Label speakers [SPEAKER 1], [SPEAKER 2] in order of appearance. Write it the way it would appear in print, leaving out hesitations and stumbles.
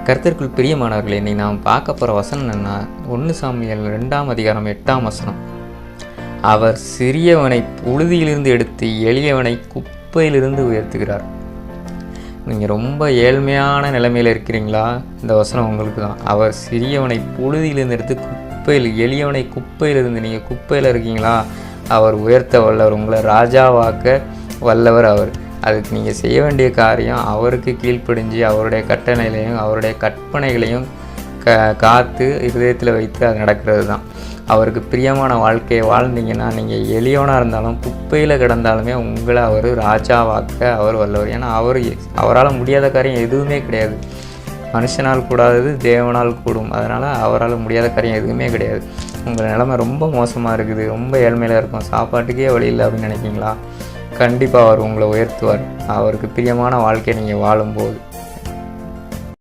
[SPEAKER 1] கர்த்தருக்குள் பிரியமானவர்களே, இன்னைக்கு நாம் பார்க்க போகிற வசனம் என்னன்னா 1 சாமுவேல் 2ஆம் அதிகாரம் 8ஆம் வசனம். அவர் சிறியவனை புழுதியிலிருந்து எடுத்து எளியவனை குப்பையிலிருந்து உயர்த்துகிறார். நீங்கள் ரொம்ப ஏழ்மையான நிலைமையில் இருக்கிறீங்களா? இந்த வசனம் உங்களுக்கு தான். அவர் சிறியவனை புழுதியிலிருந்து எடுத்து எளியவனை குப்பையிலிருந்து, நீங்கள் குப்பையில் இருக்கீங்களா? அவர் உயர்த்த வல்லவர், உங்களை ராஜாவாக்க வல்லவர் அவர். அதுக்கு நீங்கள் செய்ய வேண்டிய காரியம் அவருக்கு கீழ்ப்படிஞ்சு அவருடைய கட்டளைகளையும் அவருடைய கற்பனைகளையும் காத்து இருதயத்தில் வைத்து அது நடக்கிறது தான். அவருக்கு பிரியமான வாழ்க்கையை வாழ்ந்தீங்கன்னா நீங்கள் எளியவனாக இருந்தாலும் குப்பையில் கிடந்தாலுமே உங்களை அவர் ராஜாவாக்க அவர் வல்லவர். ஏன்னா அவரால் முடியாத காரியம் எதுவுமே கிடையாது. மனுஷனால் கூடாதது தேவனால் கூடும். அதனால் அவரால் முடியாத காரியம் எதுவுமே கிடையாது. உங்கள் நிலைமை ரொம்ப மோசமாக இருக்குது, ரொம்ப ஏழ்மையில் இருக்கும், சாப்பாட்டுக்கே வழி இல்லை அப்படின்னு நினைக்கிங்களா? கண்டிப்பாக அவர் உங்களை உயர்த்துவார். அவருக்கு பிரியமான வாழ்க்கையை நீங்கள் வாழும்போது.